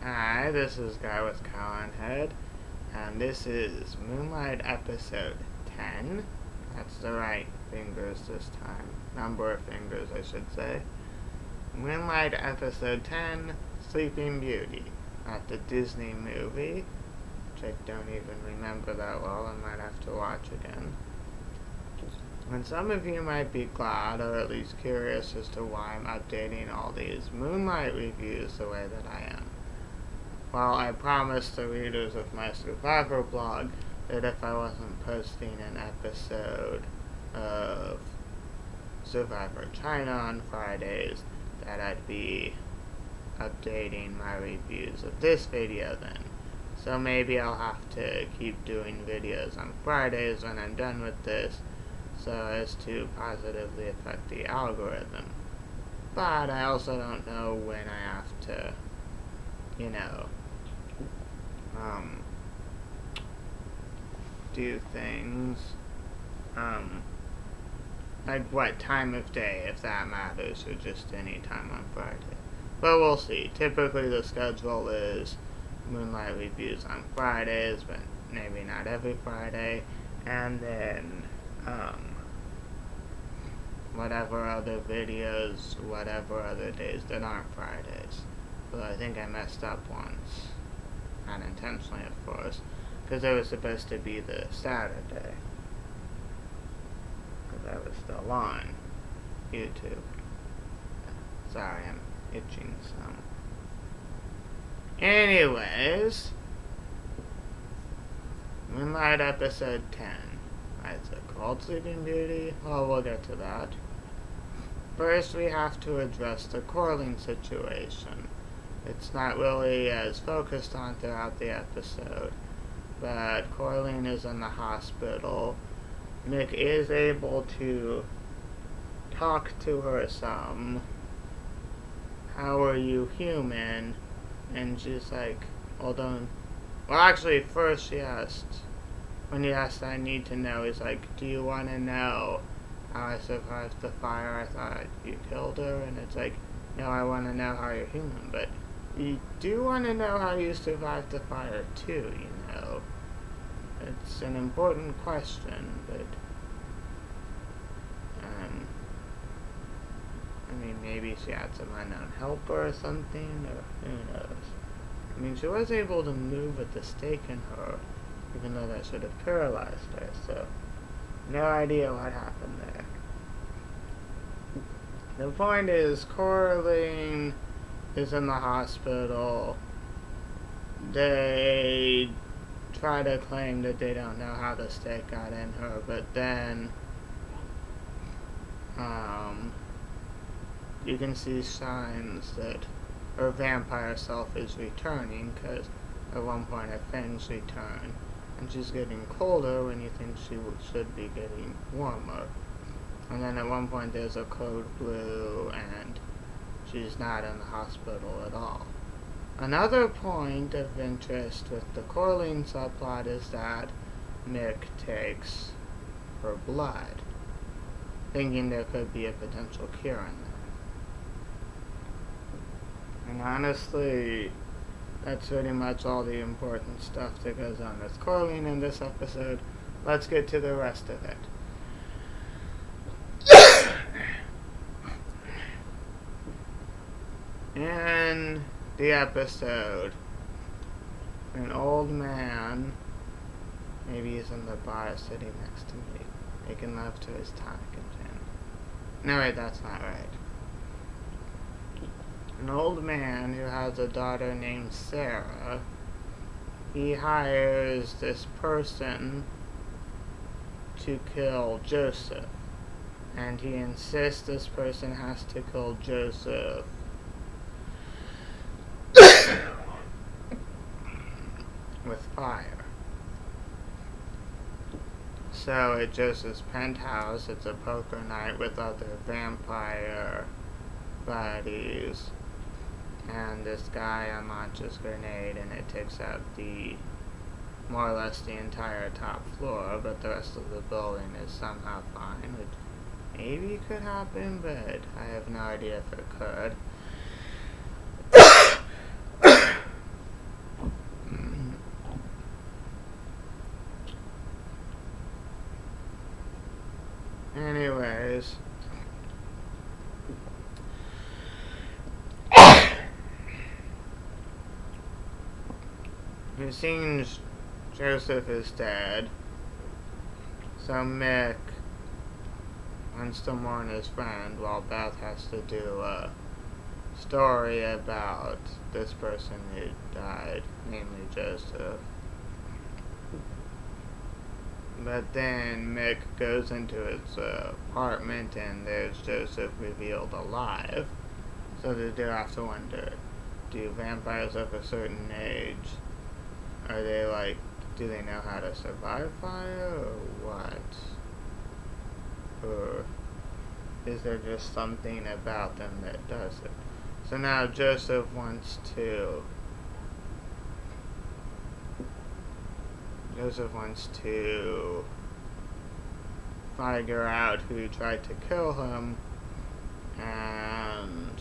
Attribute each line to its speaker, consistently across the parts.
Speaker 1: Hi, this is Guy with Cowan Head, and this is Moonlight episode 10. That's the right fingers this time. Number of fingers, I should say. Moonlight episode 10, Sleeping Beauty. Not the Disney movie, which I don't even remember that well. I might have to watch again. And some of you might be glad, or at least curious, as to why I'm updating all these Moonlight reviews the way that I am. Well, I promised the readers of my Survivor blog that if I wasn't posting an episode of Survivor China on Fridays, that I'd be updating my reviews of this video then. So maybe I'll have to keep doing videos on Fridays when I'm done with this, so as to positively affect the algorithm. But I also don't know when I have to, do things, like what time of day, if that matters, or just any time on Friday. But we'll see. Typically the schedule is Moonlight reviews on Fridays, but maybe not every Friday, and then, whatever other videos, whatever other days that aren't Fridays. But I think I messed up once. Unintentionally, of course, because it was supposed to be the Saturday. Because I was still on YouTube. Sorry, I'm itching some. Anyways, Moonlight episode 10. Why is it called Sleeping Beauty? Well, we'll get to that. First, we have to address the Corling situation. It's not really as focused on throughout the episode, but Corling is in the hospital. Nick is able to talk to her some. How are you human? And she's like, hold on. Well, actually, first she asked, when he asked, I need to know, he's like, do you want to know how I survived the fire? I thought you killed her. And it's like, no, I want to know how you're human, but you do want to know how you survived the fire too, It's an important question, but, maybe she had some unknown helper or something, or who knows. She was able to move with the stake in her, even though that should have paralyzed her, so no idea what happened there. The point is, Coraline is in the hospital. They try to claim that they don't know how the stake got in her, but then you can see signs that her vampire self is returning, because at one point her fangs return, and she's getting colder when you think she should be getting warmer. And then at one point there's a code blue, and she's not in the hospital at all. Another point of interest with the Corling subplot is that Mick takes her blood, thinking there could be a potential cure in there. And honestly, that's pretty much all the important stuff that goes on with Corling in this episode. Let's get to the rest of it. In the episode, an old man, maybe he's in the bar sitting next to me, making love to his tonic and gin. No, wait, that's not right. An old man who has a daughter named Sarah, he hires this person to kill Joseph, and he insists this person has to kill Joseph with fire. So at Joseph's penthouse, it's a poker night with other vampire buddies, and this guy unlaunches a grenade and it takes out more or less the entire top floor, but the rest of the building is somehow fine, which maybe could happen, but I have no idea if it could. It seems Joseph is dead, so Mick wants to mourn his friend while Beth has to do a story about this person who died, namely Joseph. But then Mick goes into his apartment and there's Joseph revealed alive. So they do have to wonder, do vampires of a certain age, are they like, do they know how to survive fire or what? Or is there just something about them that does it? So now Joseph wants to figure out who tried to kill him, and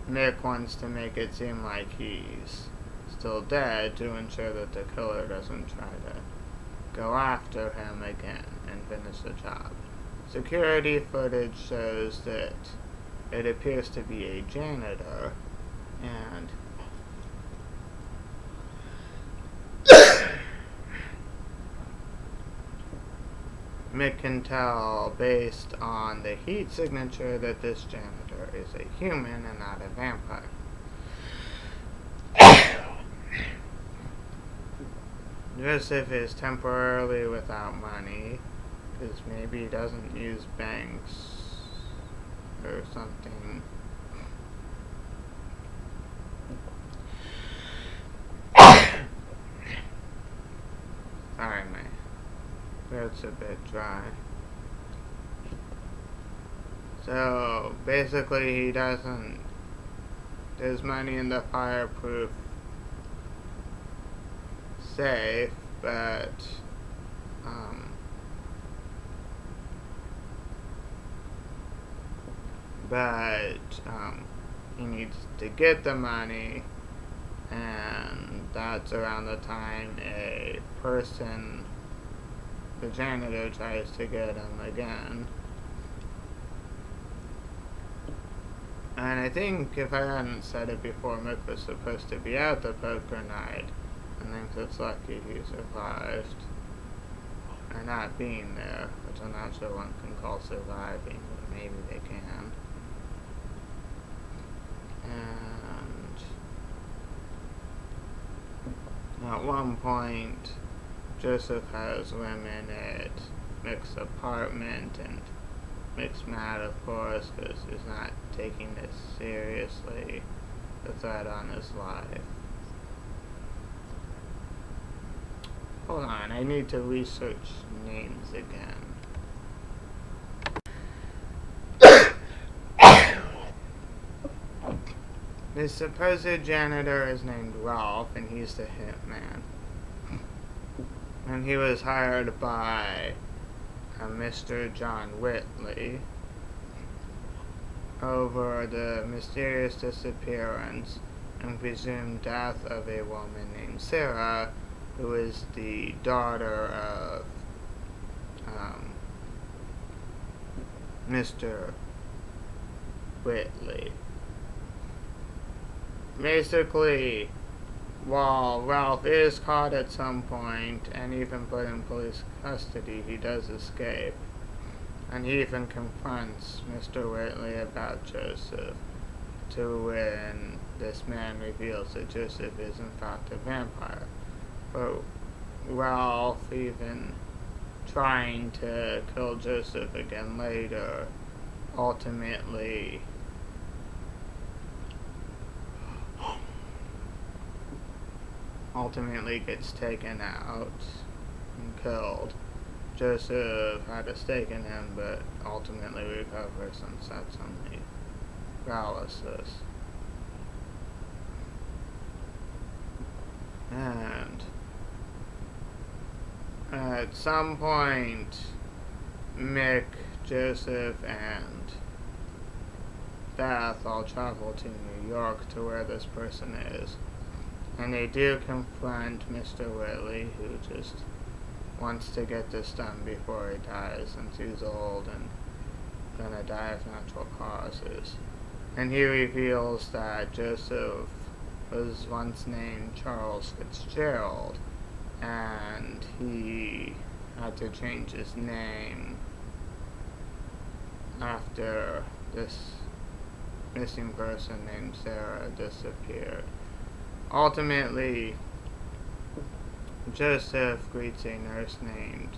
Speaker 1: Nick wants to make it seem like he's still dead to ensure that the killer doesn't try to go after him again and finish the job. Security footage shows that it appears to be a janitor, and Mick can tell based on the heat signature that this janitor is a human and not a vampire. Joseph is temporarily without money, because maybe he doesn't use banks or something. Sorry, my throat's a bit dry. So, basically he doesn't, there's money in the fireproof safe, but he needs to get the money, and that's around the time a person, the janitor, tries to get him again. And I think, if I hadn't said it before, Mick was supposed to be at the poker night, and thinks it's lucky he survived. Or not being there, which I'm not sure one can call surviving, but maybe they can. And at one point, Joseph has women at Mick's apartment, and Mick's mad, of course, because he's not taking this seriously, the threat on his life. Hold on, I need to research names again. The supposed janitor is named Ralph, and he's the hitman. And he was hired by Mr. John Whitley over the mysterious disappearance and presumed death of a woman named Sarah, who is the daughter of Mr. Whitley. Basically, while Ralph is caught at some point and even put in police custody, he does escape. And he even confronts Mr. Whitley about Joseph, to when this man reveals that Joseph is in fact a vampire. But Ralph, even trying to kill Joseph again later, ultimately gets taken out and killed. Joseph had a stake in him, but ultimately recovers and sets on the paralysis. And at some point, Mick, Joseph, and Beth all travel to New York to where this person is. And they do confront Mr. Whitley, who just wants to get this done before he dies, since he's old and gonna die of natural causes. And he reveals that Joseph was once named Charles Fitzgerald, and he had to change his name after this missing person named Sarah disappeared. Ultimately, Joseph greets a nurse named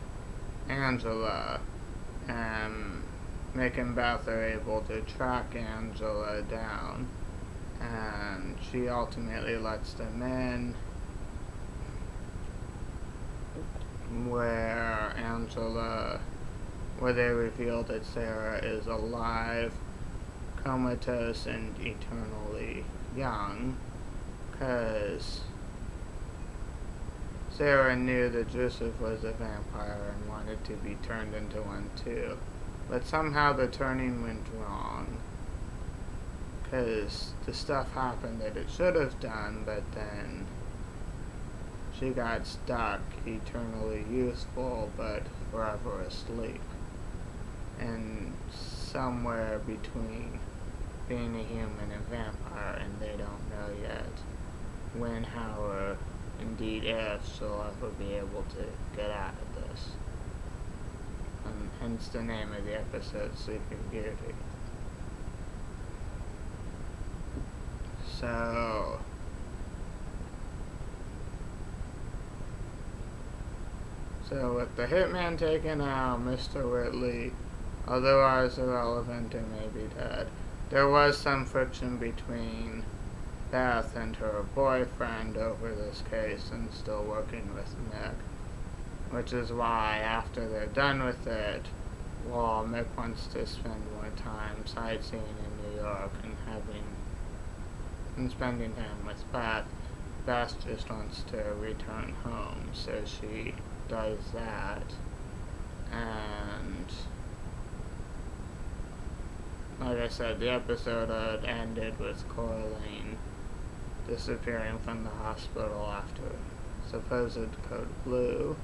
Speaker 1: Angela, and Mick and Beth are able to track Angela down, and she ultimately lets them in, where they reveal that Sarah is alive, comatose, and eternally young, because Sarah knew that Joseph was a vampire and wanted to be turned into one too. But somehow the turning went wrong, because the stuff happened that it should have done, but then she got stuck, eternally youthful but forever asleep. And somewhere between being a human and vampire, and they don't know yet when, how, or indeed if she'll ever be able to get out of this. And hence the name of the episode, Sleeping Beauty. So with the hitman taken out, Mr. Whitley, otherwise irrelevant and maybe dead, there was some friction between Beth and her boyfriend over this case and still working with Mick, which is why after they're done with it, while Mick wants to spend more time sightseeing in New York and spending time with Beth, Beth just wants to return home, so she does that. And like I said, the episode had ended with Coraline disappearing from the hospital after supposed code blue,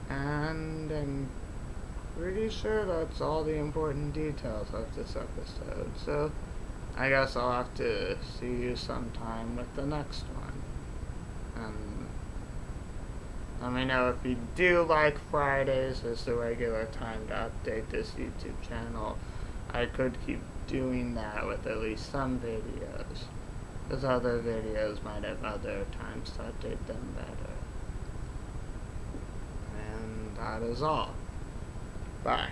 Speaker 1: and I'm pretty sure that's all the important details of this episode, so I guess I'll have to see you sometime with the next one. And let me know if you do like Fridays as the regular time to update this YouTube channel. I could keep doing that with at least some videos, because other videos might have other times to update them better. And that is all. Bye.